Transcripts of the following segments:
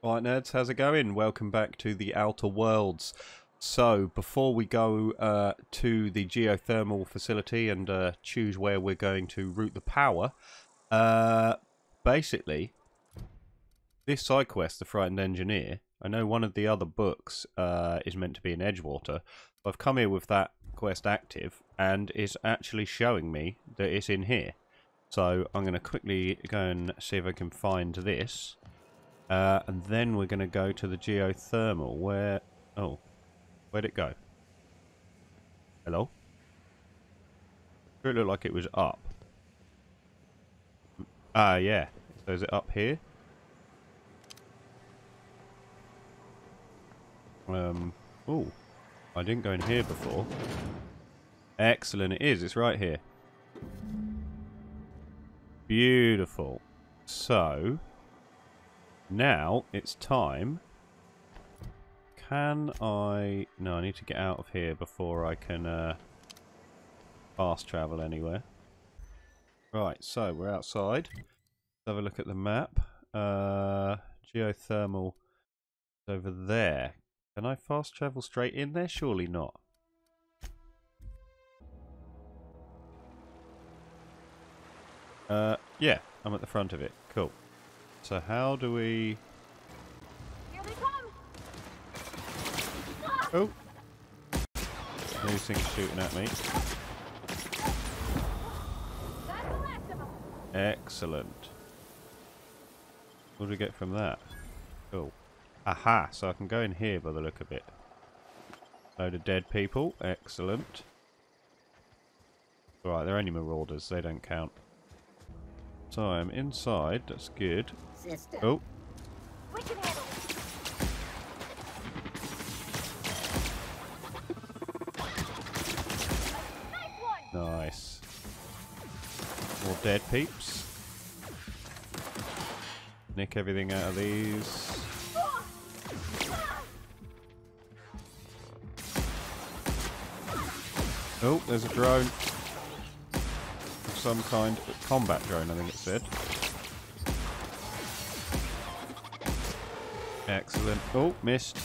Right, nerds, how's it going? Welcome back to the Outer Worlds. So, before we go to the geothermal facility and choose where we're going to route the power, basically, this side quest, The Frightened Engineer, I know one of the other books is meant to be in Edgewater. I've come here with that quest active, and it's actually showing me that it's in here. So, I'm going to quickly go and see if I can find this. And then we're going to go to the geothermal, where... Oh, where'd it go? Hello? It looked like it was up. Ah, yeah. So is it up here? Oh, I didn't go in here before. Excellent, it is. It's right here. Beautiful. So... now it's time. Can I... no, I need to get out of here before I can fast travel anywhere. Right, so we're outside. Let's have a look at the map. Geothermal is over there. Can I fast travel straight in there? Surely not. Yeah, I'm at the front of it. Cool. So how do we... Here they come. oh! These things shooting at me. That's the last of them. Excellent. What do we get from that? Cool. Aha! So I can go in here by the look of it. Load of dead people. Excellent. Right, they're only marauders. They don't count. So I'm inside. That's good. Sister. Oh! We can handle it. Nice one. Nice. More dead peeps. Nick everything out of these. Oh, there's a drone. Of some kind. A combat drone, I think it said. Excellent. Oh, missed.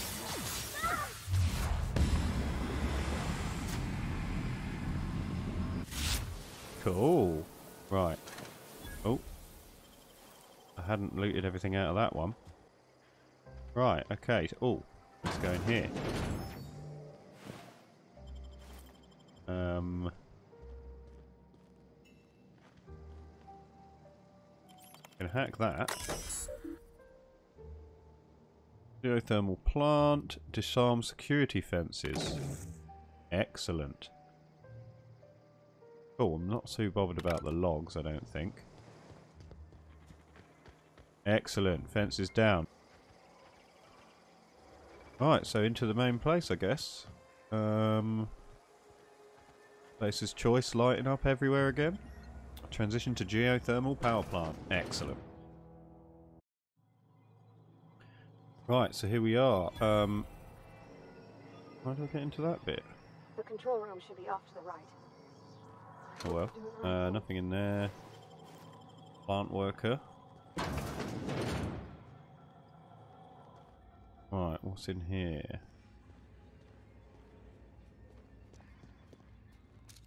Cool. Right. Oh. I hadn't looted everything out of that one. Right, okay. Oh, let's go in here. Can hack that. Geothermal plant. Disarm security fences. Excellent. Cool, I'm not too bothered about the logs, I don't think. Excellent. Fences down. Right, so into the main place, I guess. Place's choice lighting up everywhere again. Transition to geothermal power plant. Excellent. Right, so here we are. How do I get into that bit? The control room should be off to the right. Oh well. Nothing in there. Plant worker. Right, what's in here?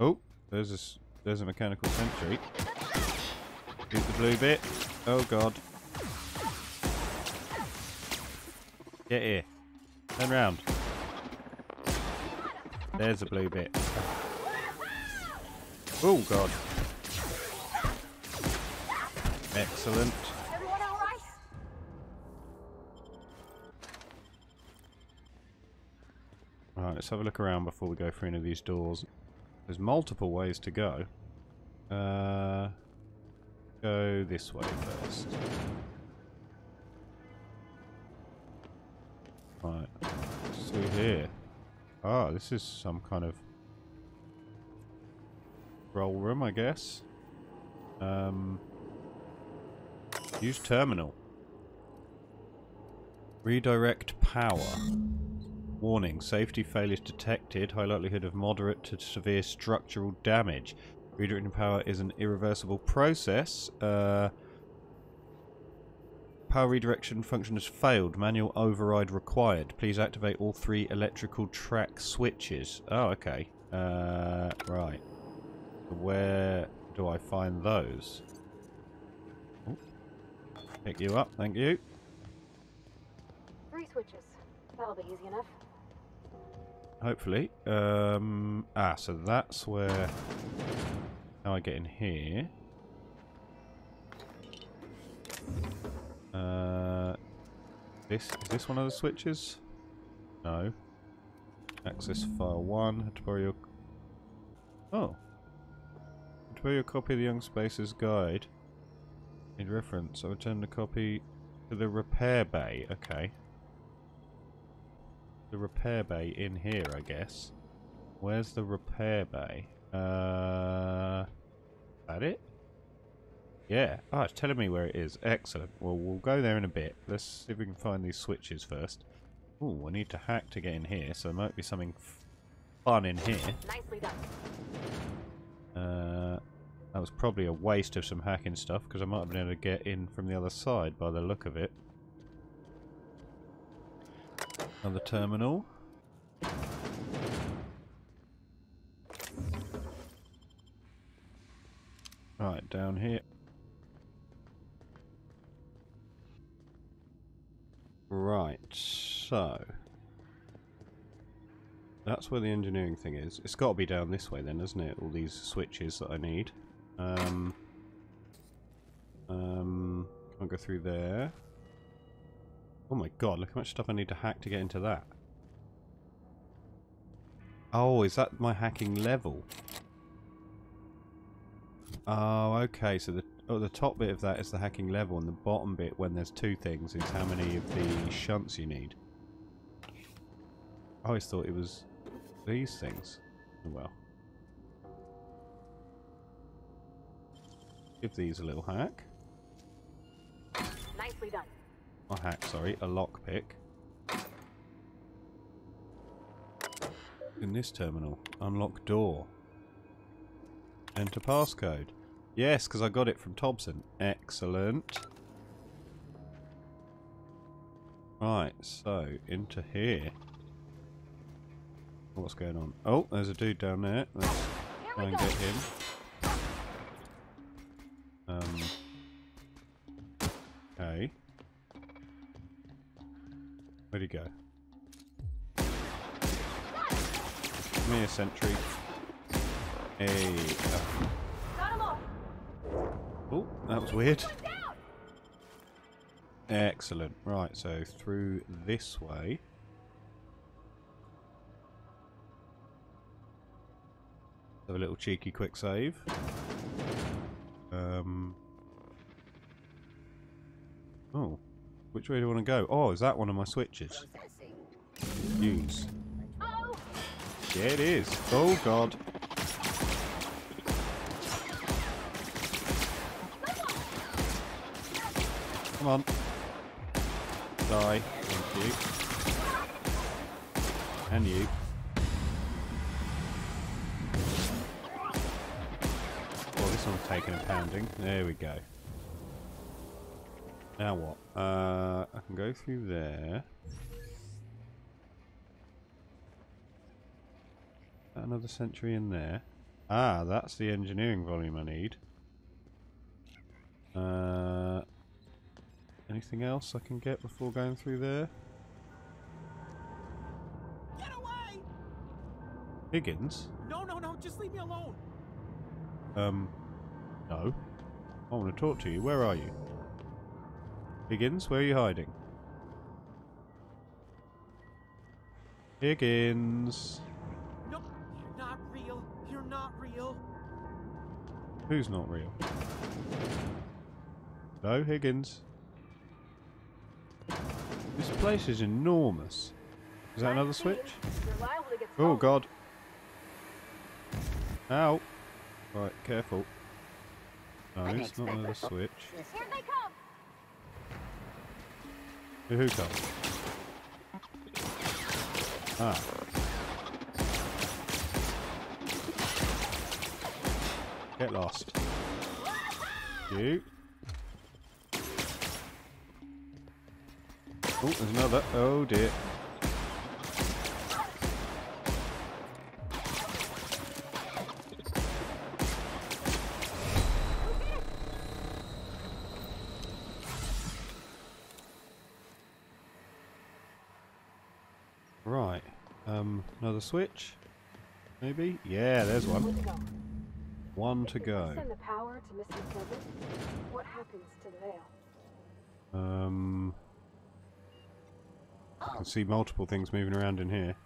Oh, there's a mechanical sentry. Shoot the blue bit. Oh god. Get here. Turn round. There's the blue bit. Oh god. Excellent. Everyone all right? Right, let's have a look around before we go through any of these doors. There's multiple ways to go. Go this way first. Right, what's through here? Ah, this is some kind of control room, I guess. Use terminal. Redirect power. Warning, safety failures detected. High likelihood of moderate to severe structural damage. Redirecting power is an irreversible process. Power power redirection function has failed. Manual override required. Please activate all 3 electrical track switches. Oh, okay. Right. Where do I find those? Oh. Pick you up, thank you. 3 switches. That'll be easy enough. Hopefully. So that's where... How I get in here. Is this one of the switches? No. Access file 1. Had to borrow your... Oh. Had to borrow your copy of the Young Spaces Guide. In reference, I returned the copy to the repair bay. Okay. The repair bay in here, I guess. Where's the repair bay? That it? Yeah. Oh, it's telling me where it is. Excellent. Well, we'll go there in a bit. Let's see if we can find these switches first. Ooh, I need to hack to get in here, so there might be something fun in here. Nicely done. That was probably a waste of some hacking stuff, because I might have been able to get in from the other side by the look of it. Another terminal. Right, down here. Right, so... That's where the engineering thing is. It's got to be down this way then, isn't it? All these switches that I need. Can't go through there. Oh my god, look how much stuff I need to hack to get into that. Oh, is that my hacking level? Oh, okay, so the top bit of that is the hacking level, and the bottom bit, when there's 2 things, is how many of the shunts you need. I always thought it was these things. Oh well. Give these a little hack. Nicely done. A hack, sorry, a lockpick. In this terminal, unlock door. Enter passcode. Yes, because I got it from Thompson. Excellent. Right, so into here. What's going on? Oh, there's a dude down there. Let's try and get him. Okay. Where'd he go? Come here, sentry. Hey. Got him all. Oh, that was weird. Excellent. Right, so through this way. Have a little cheeky quick save. Oh, which way do I want to go? Oh, is that one of my switches? Use. Oh. Yeah, it is. Oh god. Come on. Die. Thank you. And you. Oh, this one's taking a pounding. There we go. Now what? I can go through there. Another sentry in there. Ah, that's the engineering volume I need. Anything else I can get before going through there? Get away! Higgins? No, just leave me alone. No. I want to talk to you. Where are you? Higgins, where are you hiding? Higgins! No, you're not real. You're not real. Who's not real? No, Higgins. This place is enormous. Is that another switch? You're liable to get Oh stolen. god. Ow. Right, careful. No, it's not another switch. Here they come. Who comes? Ah. Get lost. You. Oh, there's another. Oh dear. Right. Another switch? Maybe? Yeah, there's one. One to go. One to If go. we send the power to Missing Seven, what happens to the veil? I can see multiple things moving around in here.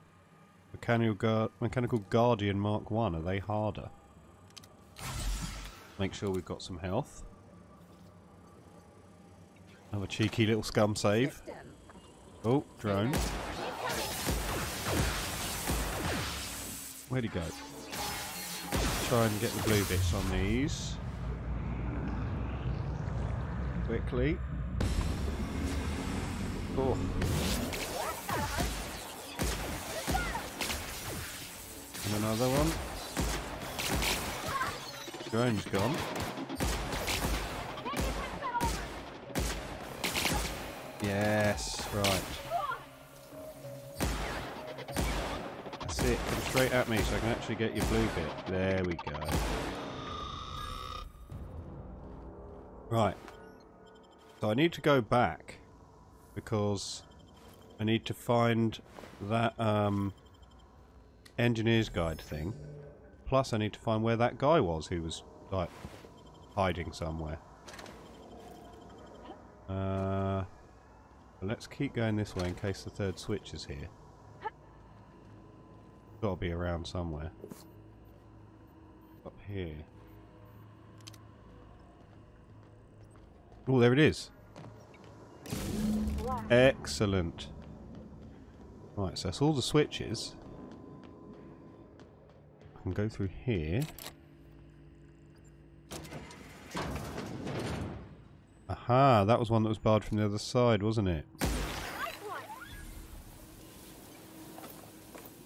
Mechanical Guardian Mark 1, are they harder? Make sure we've got some health. Another cheeky little scum save. Oh, drone. Where'd he go? Try and get the blue bits on these. Quickly. Oh. And another one. Drone's gone. Yes, right. That's it. Come straight at me so I can actually get your blue bit. There we go. Right. So I need to go back because I need to find that engineer's guide thing. Plus I need to find where that guy was who was like hiding somewhere. Let's keep going this way in case the third switch is here. Got to be around somewhere. Up here. Oh, there it is. Excellent. Right, so that's all the switches. I can go through here. Aha, that was one that was barred from the other side, wasn't it?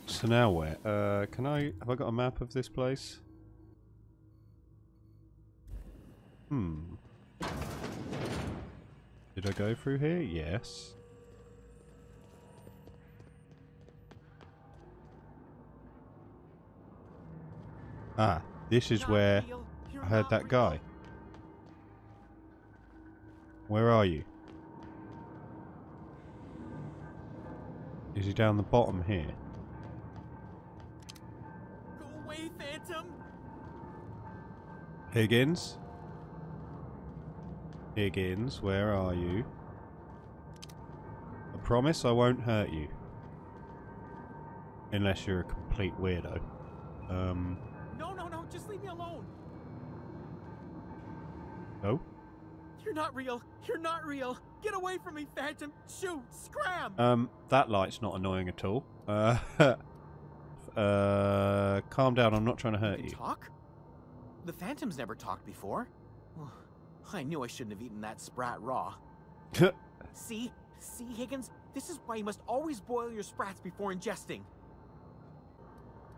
So now where? Have I got a map of this place? Did I go through here? Yes. Ah, this is where I heard that guy. Where are you? Is he down the bottom here? Go away, Phantom! Higgins? Higgins, where are you? I promise I won't hurt you. Unless you're a complete weirdo. No, just leave me alone! Oh? You're not real! You're not real! Get away from me, Phantom! Shoot! Scram! That light's not annoying at all. Calm down, I'm not trying to hurt you. Talk? The Phantom's never talked before. I knew I shouldn't have eaten that sprat raw. See, Higgins? This is why you must always boil your sprats before ingesting.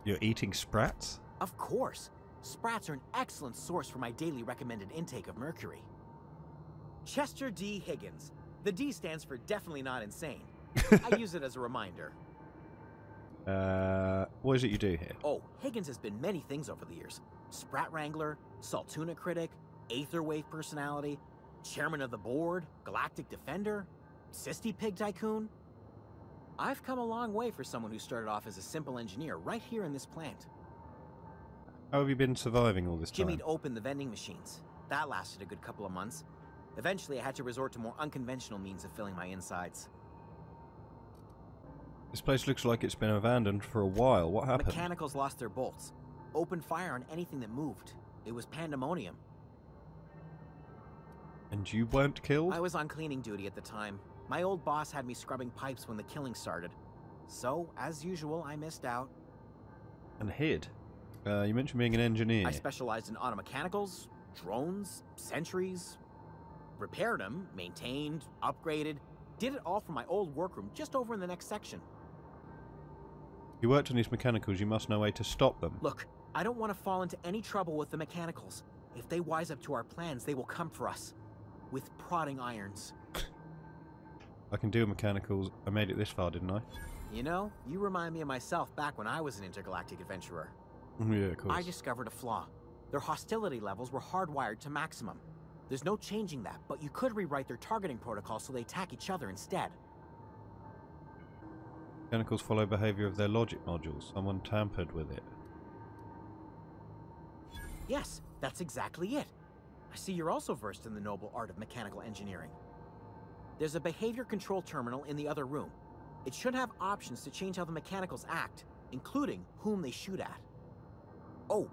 You're eating sprats? Of course. Sprats are an excellent source for my daily recommended intake of mercury. Chester D. Higgins. The D stands for definitely not insane. I use it as a reminder. What is it you do here? Oh, Higgins has been many things over the years. Sprat Wrangler, Saltuna Critic, Aetherwave Personality, Chairman of the Board, Galactic Defender, Sisty Pig Tycoon. I've come a long way for someone who started off as a simple engineer right here in this plant. How have you been surviving all this time? Jimmy'd opened the vending machines. That lasted a good couple of months. Eventually, I had to resort to more unconventional means of filling my insides. This place looks like it's been abandoned for a while. What happened? Mechanicals lost their bolts. Opened fire on anything that moved. It was pandemonium. And you weren't killed? I was on cleaning duty at the time. My old boss had me scrubbing pipes when the killing started. So, as usual, I missed out. And hid? You mentioned being an engineer. I specialized in automechanicals, drones, sentries. Repaired them, maintained, upgraded. Did it all from my old workroom just over in the next section. You worked on these mechanicals, you must know a way to stop them. Look, I don't want to fall into any trouble with the mechanicals. If they wise up to our plans, they will come for us. With prodding irons. I can do mechanicals. I made it this far, didn't I? You know, you remind me of myself back when I was an intergalactic adventurer. Yeah, of course. I discovered a flaw. Their hostility levels were hardwired to maximum. There's no changing that, but you could rewrite their targeting protocol so they attack each other instead. Mechanicals follow behavior of their logic modules. Someone tampered with it. Yes, that's exactly it. I see you're also versed in the noble art of mechanical engineering. There's a behavior control terminal in the other room. It should have options to change how the mechanicals act, including whom they shoot at. Oh,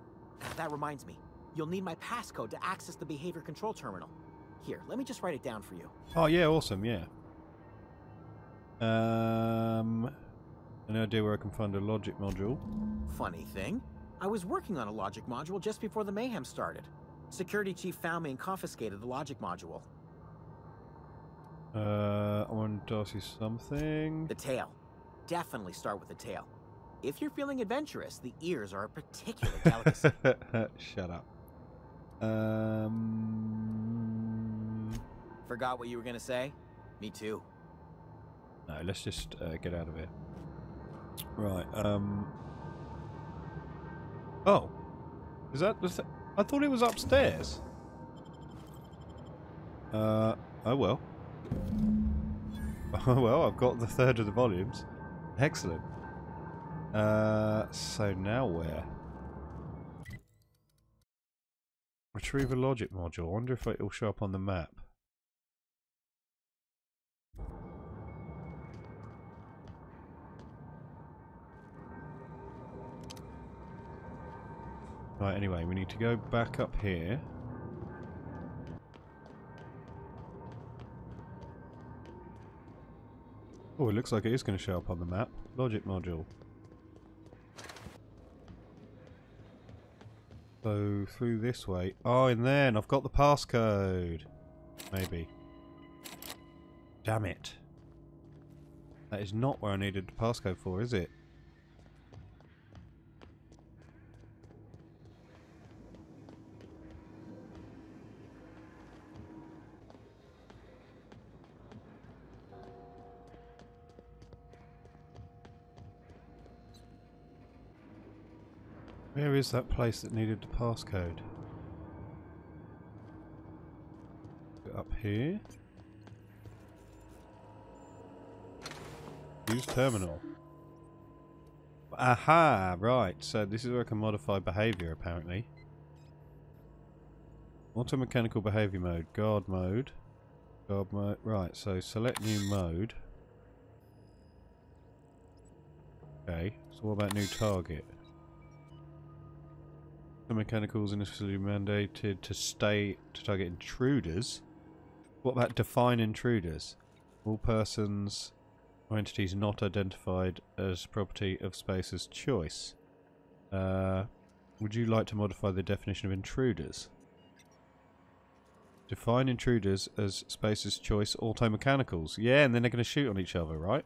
that reminds me. You'll need my passcode to access the behavior control terminal. Here, let me just write it down for you. Oh yeah, awesome, yeah. Any idea where I can find a logic module? Funny thing, I was working on a logic module just before the mayhem started. Security chief found me and confiscated the logic module. I want to ask you something. The tail. Definitely start with the tail. If you're feeling adventurous, the ears are a particular delicacy. Shut up. Forgot what you were gonna say? Me too. No, let's just get out of here. Right, Oh. Is that the I thought it was upstairs. Oh well. Oh well, I've got the third of the volumes. Excellent. So now where? Retrieve a logic module. I wonder if it'll show up on the map. Right, anyway, we need to go back up here. Oh, it looks like it is going to show up on the map. Logic module. So, through this way. Oh, and then I've got the passcode. Maybe. Damn it. That is not where I needed the passcode for, is it? Where is that place that needed the passcode? Up here. Use terminal. Aha! Right, so this is where I can modify behaviour apparently. Auto-mechanical behaviour mode. Guard mode. Guard mode. Right, so select new mode. Okay, so what about new target? The mechanicals initially mandated to target intruders. What about define intruders? All persons or entities not identified as property of Spacer's choice. Would you like to modify the definition of intruders? Define intruders as Spacer's choice auto-mechanicals. Yeah, and then they're going to shoot on each other, right?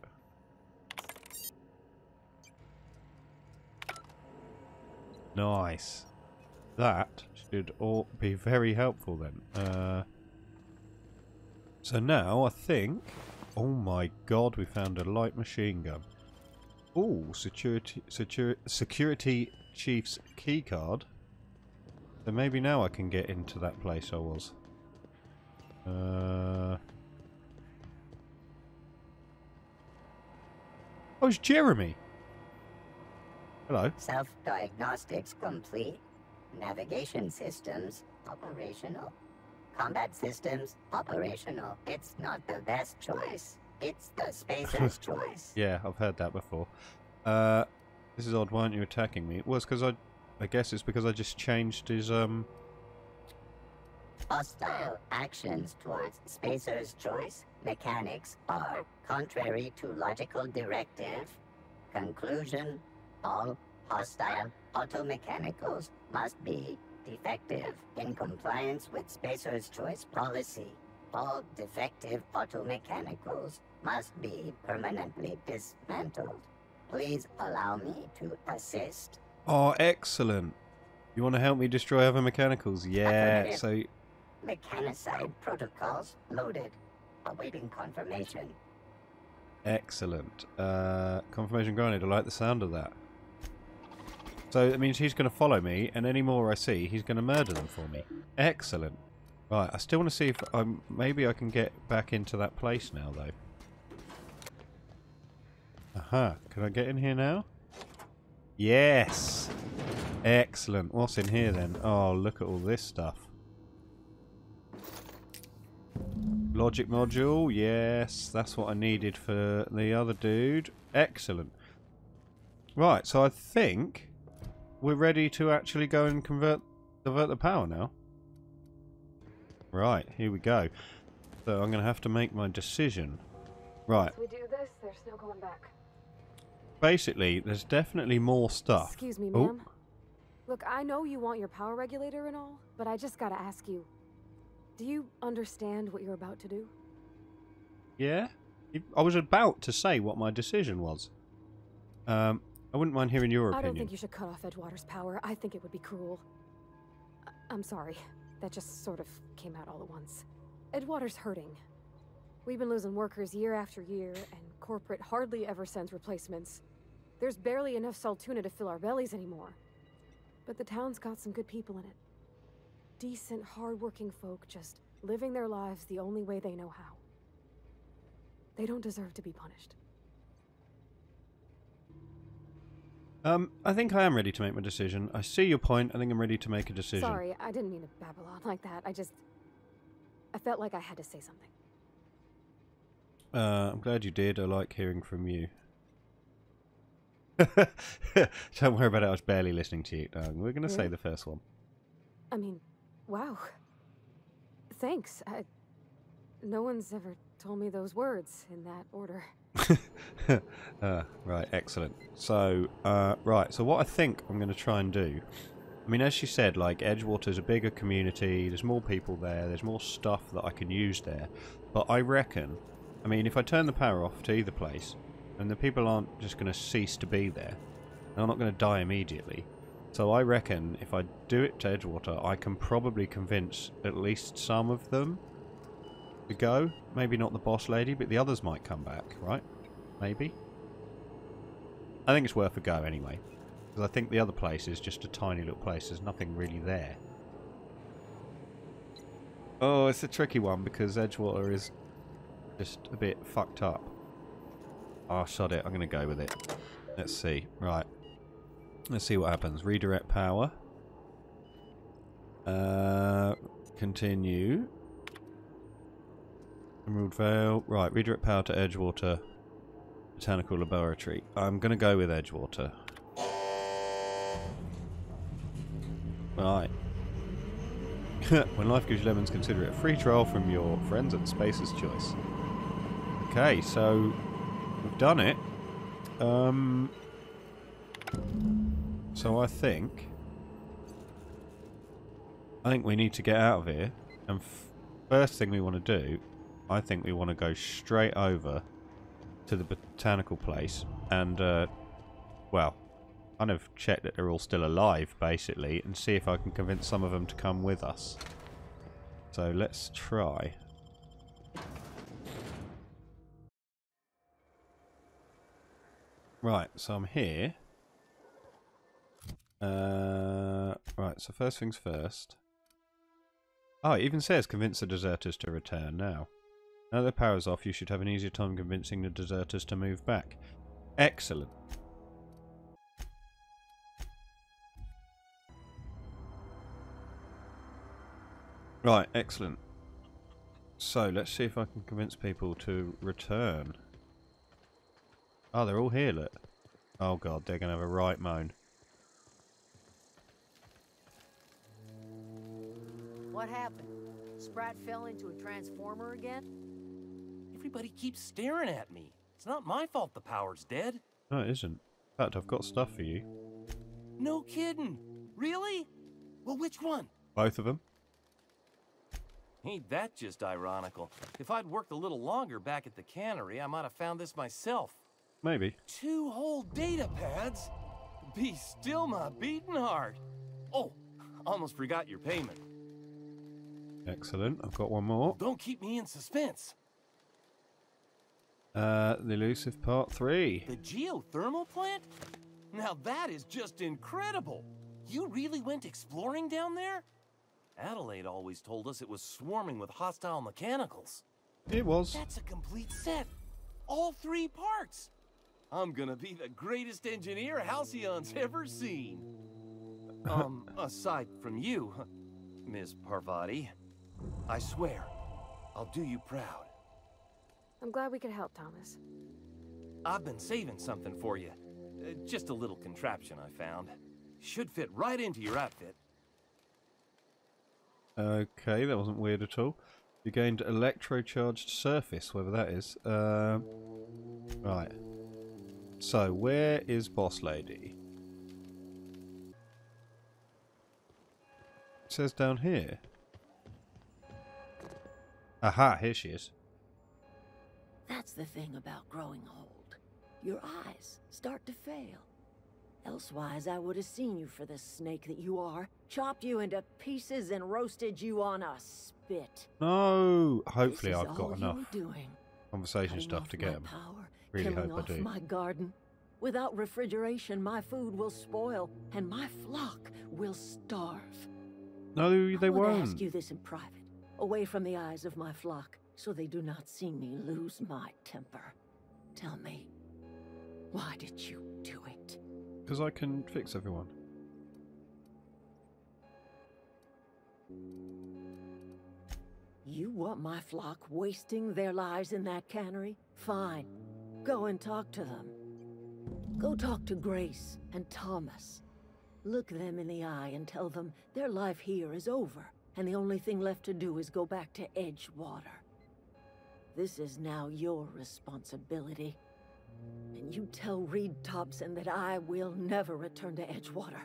Nice. That should all be very helpful then. So now I think... Oh my god, we found a light machine gun. Oh, security chief's key card. So maybe now I can get into that place I was. Oh, it's Jeremy. Hello. Self-diagnostics complete. Navigation systems operational. Combat systems operational. It's not the best choice. It's the Spacer's choice. Yeah, I've heard that before. This is odd. Why aren't you attacking me? Well, it's because I guess it's because I just changed his Hostile actions towards Spacer's choice mechanics are contrary to logical directive. Conclusion: all hostile automechanicals must be defective in compliance with Spacer's choice policy. All defective automechanicals must be permanently dismantled. Please allow me to assist. Oh, excellent. You want to help me destroy other mechanicals? Yeah, so... Mechanicide protocols loaded. Awaiting confirmation. Excellent. Confirmation granted. I like the sound of that. So it means he's going to follow me, and any more I see, he's going to murder them for me. Excellent. Right, I still want to see if maybe I can get back into that place now, though. Aha. Can I get in here now? Yes! Excellent. What's in here, then? Oh, look at all this stuff. Logic module. Yes, that's what I needed for the other dude. Excellent. Right, so I think we're ready to actually go and divert the power now. Right, here we go. So I'm going to have to make my decision. Right. If we do this, there's no going back. Basically, there's definitely more stuff. Excuse me, ma'am. Look, I know you want your power regulator and all, but I just gotta ask you. Do you understand what you're about to do? Yeah? I was about to say what my decision was. I wouldn't mind hearing your opinion. I don't think you should cut off Edgewater's power. I think it would be cruel. I'm sorry. That just sort of came out all at once. Edgewater's hurting. We've been losing workers year after year, and corporate hardly ever sends replacements. There's barely enough saltuna to fill our bellies anymore. But the town's got some good people in it. Decent, hard-working folk just living their lives the only way they know how. They don't deserve to be punished. I think I am ready to make my decision. I see your point. I think I'm ready to make a decision. Sorry, I didn't mean to babble on like that. I felt like I had to say something. I'm glad you did. I like hearing from you. Don't worry about it. I was barely listening to you. We're going to say the first one. I mean, wow. Thanks. No one's ever told me those words in that order. Right, excellent. So, right, so what I think I'm going to try and do, I mean, as she said, like, Edgewater's a bigger community, there's more people there, there's more stuff that I can use there, but I reckon, I mean, if I turn the power off to either place, and the people aren't just going to cease to be there, they're not going to die immediately, so I reckon if I do it to Edgewater, I can probably convince at least some of them to go. Maybe not the boss lady, but the others might come back, right? Maybe? I think it's worth a go anyway. Because I think the other place is just a tiny little place. There's nothing really there. Oh, it's a tricky one because Edgewater is just a bit fucked up. Oh, sod it. I'm going to go with it. Let's see. Right. Let's see what happens. Redirect power. Continue. Emerald Vale. Right, redirect power to Edgewater Botanical Laboratory. I'm going to go with Edgewater. Right. When life gives you lemons, consider it a free trial from your friends at Spacer's Choice. Okay, so we've done it. So I think we need to get out of here. And first thing we want to do, I think we want to go straight over to the botanical place and, well, kind of check that they're all still alive, basically, and see if I can convince some of them to come with us. So let's try. Right, so I'm here. Right, so first things first. Oh, it even says convince the deserters to return now. Now their power's off, you should have an easier time convincing the deserters to move back. Excellent. Right, excellent. So, let's see if I can convince people to return. Oh, they're all here, look. Oh god, they're going to have a right moan. What happened? Sprat fell into a transformer again? Everybody keeps staring at me. It's not my fault the power's dead. No, it isn't. In fact, I've got stuff for you. No kidding. Really? Well, which one? Both of them. Ain't that just ironical? If I'd worked a little longer back at the cannery, I might have found this myself. Maybe. 2 whole data pads? Be still my beating heart. Oh, almost forgot your payment. Excellent. I've got one more. Don't keep me in suspense. The elusive part 3. The geothermal plant? Now that is just incredible! You really went exploring down there? Adelaide always told us it was swarming with hostile mechanicals. It was. That's a complete set. All 3 parts. I'm gonna be the greatest engineer Halcyon's ever seen. Aside from you, Ms. Parvati. I swear, I'll do you proud. I'm glad we could help, Thomas. I've been saving something for you. Just a little contraption I found. Should fit right into your outfit. Okay, that wasn't weird at all. You gained electrocharged surface, whatever that is. Right. So, where is Boss Lady? It says down here. Aha, here she is. That's the thing about growing old. Your eyes start to fail. Elsewise, I would have seen you for the snake that you are, chopped you into pieces and roasted you on a spit. No! Hopefully This is I've got all enough you're doing. conversation Cutting stuff off to my get them. power, Really killing hope I off do. my garden. Without refrigeration, my food will spoil, and my flock will starve. No, they I would won't. ask you this in private, away from the eyes of my flock, so they do not see me lose my temper. Tell me, why did you do it? Because I can fix everyone. You want my flock wasting their lives in that cannery? Fine. Go and talk to them. Go talk to Grace and Thomas. Look them in the eye and tell them their life here is over, and the only thing left to do is go back to Edgewater. This is now your responsibility. And you tell Reed Thompson that I will never return to Edgewater.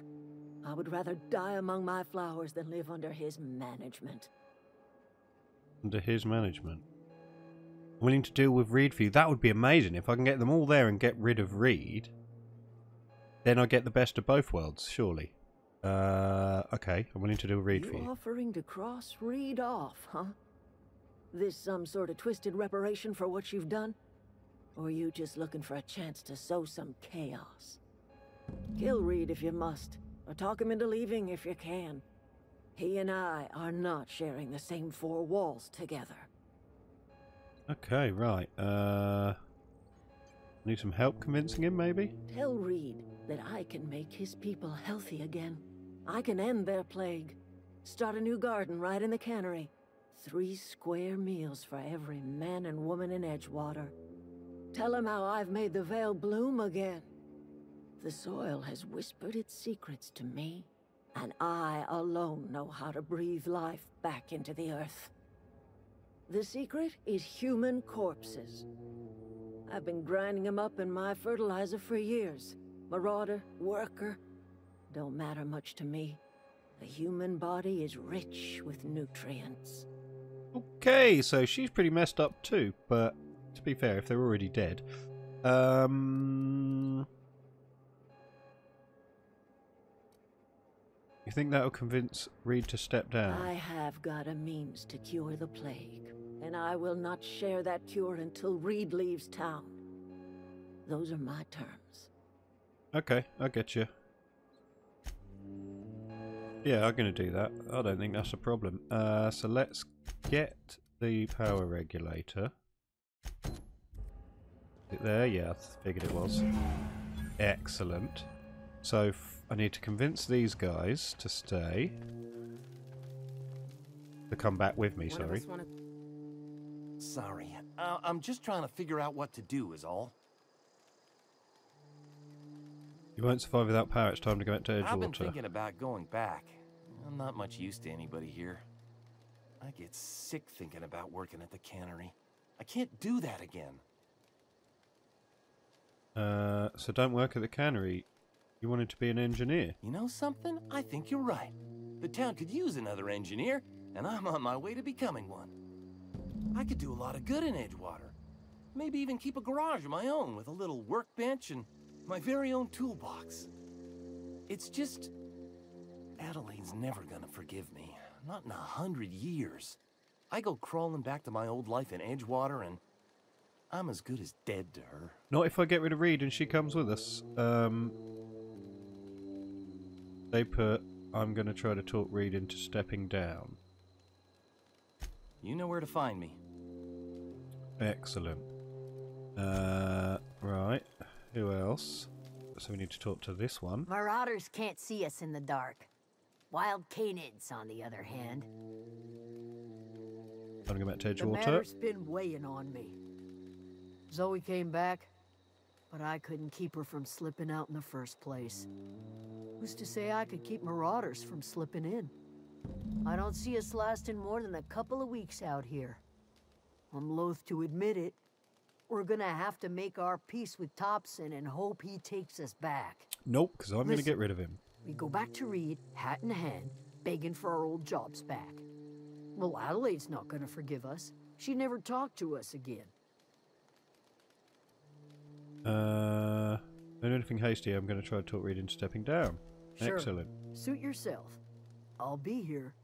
I would rather die among my flowers than live under his management. Under his management. I'm willing to deal with Reed for you. That would be amazing. If I can get them all there and get rid of Reed, then I get the best of both worlds, surely. Okay, I'm willing to do Reed for You you. offering to cross Reed off, huh? This some sort of twisted reparation for what you've done? Or you just looking for a chance to sow some chaos? Kill Reed if you must, or talk him into leaving if you can. He and I are not sharing the same 4 walls together. Okay, right. Need some help convincing him, maybe? Tell Reed that I can make his people healthy again. I can end their plague. Start a new garden right in the cannery. 3 square meals for every man and woman in Edgewater. Tell him how I've made the Vale bloom again. The soil has whispered its secrets to me, and I alone know how to breathe life back into the earth. The secret is human corpses. I've been grinding them up in my fertilizer for years. Marauder, worker, don't matter much to me. The human body is rich with nutrients. Okay, so she's pretty messed up too, but to be fair, if they're already dead. You think that'll convince Reed to step down? I have got a means to cure the plague, and I will not share that cure until Reed leaves town. Those are my terms. Okay, I get you. Yeah, I'm going to do that. I don't think that's a problem. So let's get the power regulator. Is it there? Yeah, I figured it was. Excellent. So I need to convince these guys to stay. To come back with me, sorry. Sorry. I'm just trying to figure out what to do is all. You won't survive without power. It's time to go back to I've been Edgewater. thinking about going back. I'm not much use to anybody here. I get sick thinking about working at the cannery. I can't do that again. So don't work at the cannery. You wanted to be an engineer. You know something? I think you're right. The town could use another engineer, and I'm on my way to becoming one. I could do a lot of good in Edgewater. Maybe even keep a garage of my own with a little workbench and my very own toolbox. It's just... Adelaide's never gonna forgive me. Not in 100 years. I go crawling back to my old life in Edgewater and... I'm as good as dead to her. Not if I get rid of Reed and she comes with us. They put, I'm going to try to talk Reed into stepping down. You know where to find me. Excellent. Right. Who else? So we need to talk to this one. Marauders can't see us in the dark. Wild canids, on the other hand. I'm going to go back to The Edgewater. matter's been weighing on me. Zoe came back, but I couldn't keep her from slipping out in the first place. Who's to say I could keep marauders from slipping in? I don't see us lasting more than a couple of weeks out here. I'm loath to admit it. We're gonna have to make our peace with Thompson and hope he takes us back. Nope, because I'm going to Listen. get rid of him. We go back to Reed, hat in hand, begging for our old jobs back. Well, Adelaide's not gonna forgive us. She never talked to us again. Don't do anything hasty. I'm going to try to talk Reed into stepping down. Sure. Excellent. Suit yourself. I'll be here.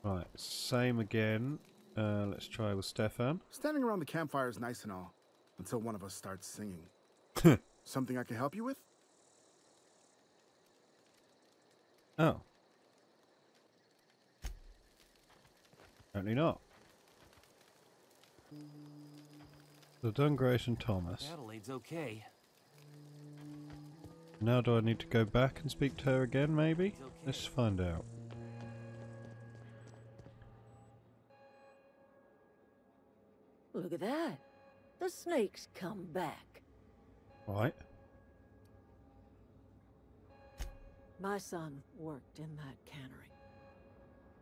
Right, same again. Let's try with Stefan. Standing around the campfire is nice and all, until one of us starts singing. Something I can help you with? Oh. Apparently not. So done Grace and Thomas. Adelaide's okay. Now do I need to go back and speak to her again, maybe? Let's find out. Look at that. The snake's come back. Right. My son worked in that cannery.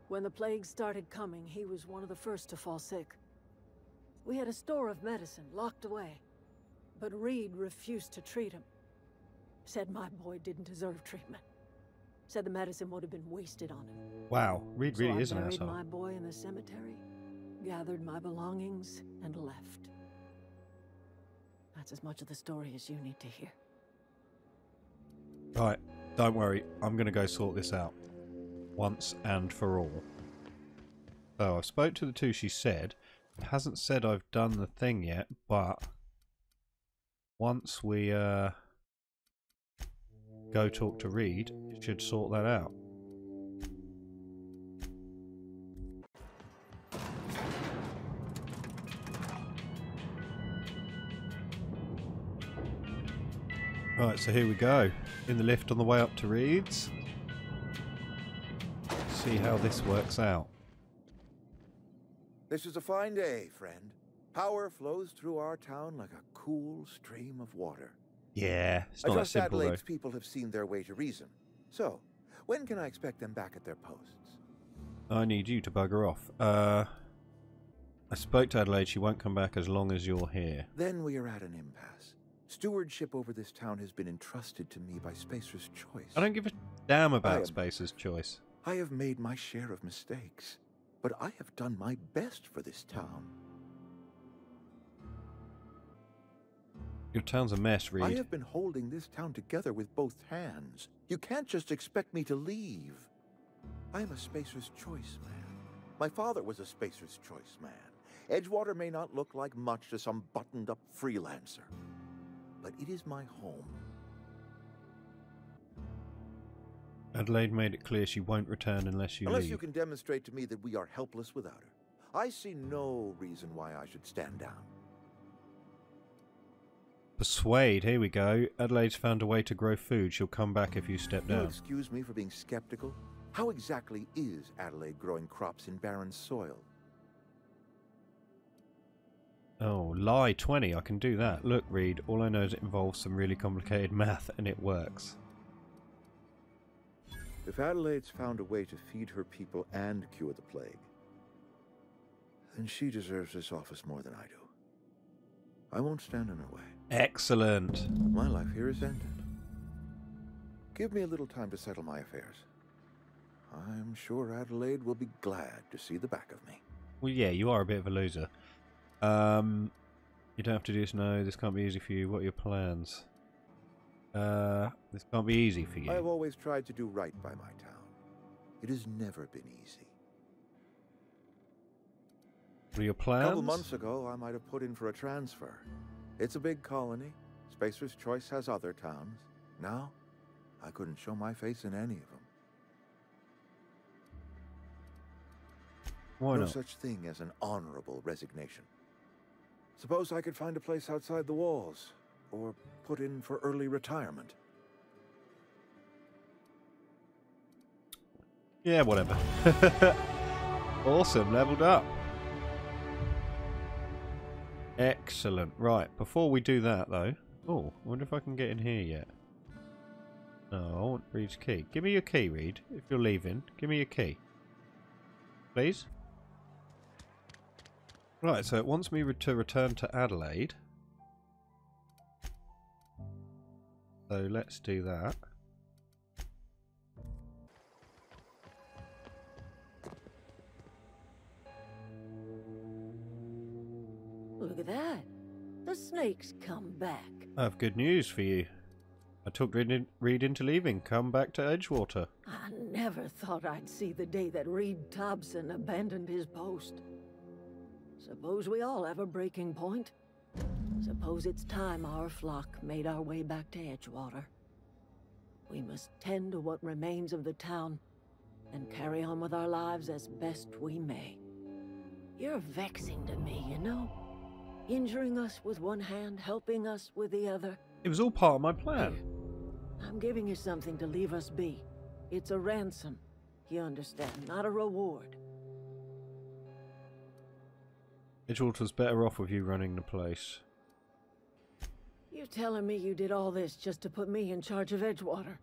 When the plague started coming, he was one of the first to fall sick. We had a store of medicine locked away, but Reed refused to treat him. Said my boy didn't deserve treatment. Said the medicine would have been wasted on him. Wow, Reed really So is I an buried asshole. my boy in the cemetery, gathered my belongings, and left. That's as much of the story as you need to hear. Right, don't worry. I'm going to go sort this out. Once and for all. So, I spoke to the two she said. It hasn't said I've done the thing yet, but once we go talk to Reed, it should sort that out. Right, so here we go. In the lift on the way up to Reed's. See how this works out. This is a fine day, friend. Power flows through our town like a cool stream of water. Yeah, it's I not that trust simple though. Adelaide's people have seen their way to reason. So, when can I expect them back at their posts? I need you to bugger off. I spoke to Adelaide. She won't come back as long as you're here. Then we are at an impasse. Stewardship over this town has been entrusted to me by Spacer's Choice. I don't give a damn about Spacer's Choice. I have made my share of mistakes, but I have done my best for this town. Your town's a mess, Reed. I have been holding this town together with both hands. You can't just expect me to leave. I am a Spacer's Choice man. My father was a Spacer's Choice man. Edgewater may not look like much to some buttoned-up freelancer, but it is my home. Adelaide made it clear she won't return unless you Unless leave. you can demonstrate to me that we are helpless without her. I see no reason why I should stand down. Persuade, here we go. Adelaide's found a way to grow food. She'll come back if you step You'll down. excuse me for being skeptical. How exactly is Adelaide growing crops in barren soil? Oh, lie 20. I can do that. Look, Reed, all I know is it involves some really complicated math, and it works. If Adelaide's found a way to feed her people and cure the plague, then she deserves this office more than I do. I won't stand in her way. Excellent. My life here is ended. Give me a little time to settle my affairs. I'm sure Adelaide will be glad to see the back of me. Well, yeah, you are a bit of a loser. You don't have to do this. No, this can't be easy for you. What are your plans? This can't be easy for you. I have always tried to do right by my town. It has never been easy. What are your A plans? couple months ago, I might have put in for a transfer. It's a big colony. Spacer's Choice has other towns. Now, I couldn't show my face in any of them. Why No not? such thing as an honorable resignation. Suppose I could find a place outside the walls, or put in for early retirement. Yeah, whatever. Awesome, leveled up. Excellent. Right, before we do that though... Oh, I wonder if I can get in here yet. No, I want Reed's key. Give me your key, Reed. If you're leaving, give me your key. Please? Right, so it wants me to return to Adelaide. So let's do that. Look at that. The snake's come back. I have good news for you. I talked Reed into leaving. Come back to Edgewater. I never thought I'd see the day that Reed Thompson abandoned his post. Suppose we all have a breaking point. Suppose it's time our flock made our way back to Edgewater. We must tend to what remains of the town and carry on with our lives as best we may. You're vexing to me, you know? Injuring us with one hand, helping us with the other. It was all part of my plan. Here, I'm giving you something to leave us be. It's a ransom, you understand, not a reward. Edgewater's better off with you running the place. You're telling me you did all this just to put me in charge of Edgewater?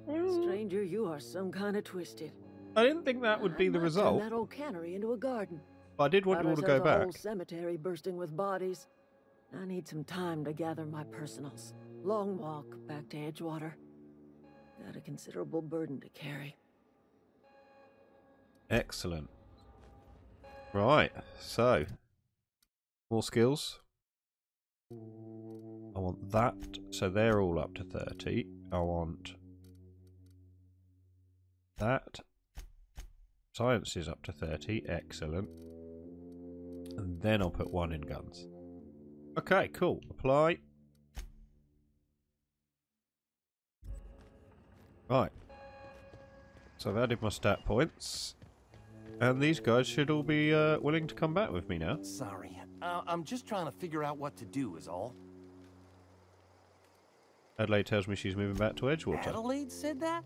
Stranger, you are some kind of twisted. I didn't think that would be the result. Turn that old cannery into a garden. But I did want you all to go A back. whole cemetery bursting with bodies. I need some time to gather my personals. Long walk back to Edgewater. Got a considerable burden to carry. Excellent. Right, so more skills. I want that, so they're all up to 30. I want that. Science is up to 30, excellent. And then I'll put one in guns. Okay, cool. Apply. Right. So I've added my stat points. And these guys should all be willing to come back with me now. Sorry. I'm just trying to figure out what to do is all. Adelaide tells me she's moving back to Edgewater. Adelaide said that?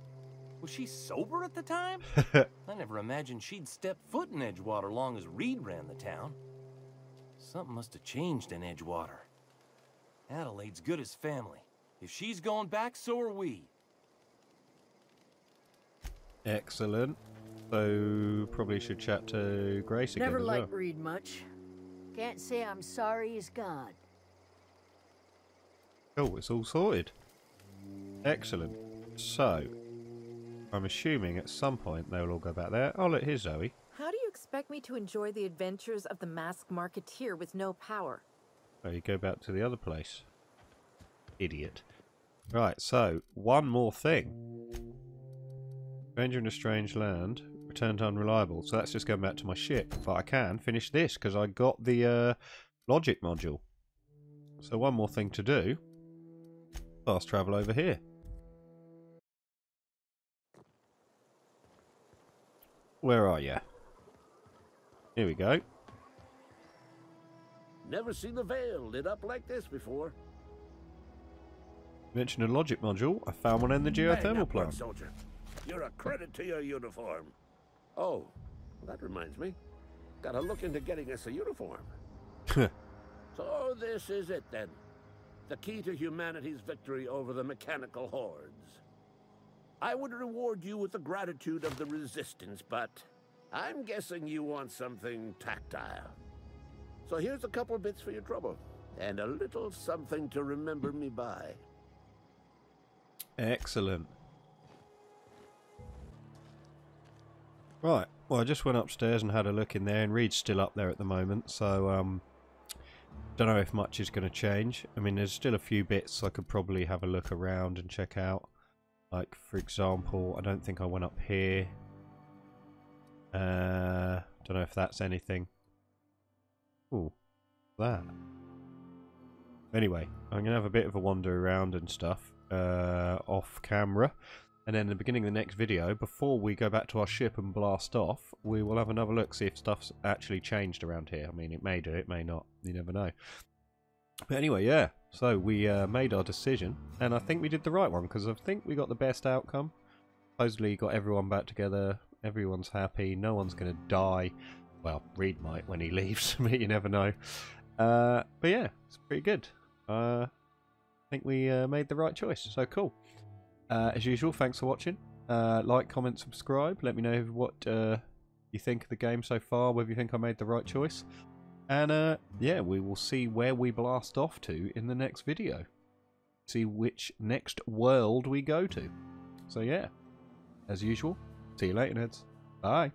Was she sober at the time? I never imagined she'd step foot in Edgewater long as Reed ran the town. Something must have changed in Edgewater. Adelaide's good as family. If she's going back, so are we. Excellent. So probably should chat to Grace again Never as liked well. Reed much. Can't say I'm sorry he's gone. Cool, it's all sorted. Excellent. So, I'm assuming at some point they'll all go back there. Oh look, here's Zoe. How do you expect me to enjoy the adventures of the masked marketeer with no power? Oh, you go back to the other place. Idiot. Right, so, one more thing. Stranger in a strange land. Return to unreliable. So that's just going back to my ship. But I can finish this because I got the logic module. So one more thing to do. Fast travel over here. Where are you? Here we go. Never seen the Vale lit up like this before. Mentioned a logic module. I found one in the Hang geothermal up, plant. soldier. You're a credit to your uniform. Oh, that reminds me. Gotta look into getting us a uniform. So this is it then. The key to humanity's victory over the mechanical hordes. I would reward you with the gratitude of the resistance, but I'm guessing you want something tactile. So here's a couple bits for your trouble, and a little something to remember me by. Excellent. Right, well I just went upstairs and had a look in there, and Reed's still up there at the moment, so don't know if much is going to change. I mean, there's still a few bits I could probably have a look around and check out. Like, for example, I don't think I went up here. Don't know if that's anything. Ooh, that. Anyway, I'm going to have a bit of a wander around and stuff off camera. And then in the beginning of the next video, before we go back to our ship and blast off, we will have another look, see if stuff's actually changed around here. I mean, it may do, it may not. You never know. But anyway, yeah. So we made our decision, and I think we did the right one, because I think we got the best outcome. Supposedly got everyone back together, everyone's happy, no one's going to die. Well, Reed might when he leaves, but you never know. But yeah, it's pretty good. I think we made the right choice, so cool. As usual, thanks for watching. Like, comment, subscribe. Let me know what you think of the game so far, whether you think I made the right choice. And yeah, we will see where we blast off to in the next video. See which next world we go to. So yeah, as usual, see you later, nerds. Bye.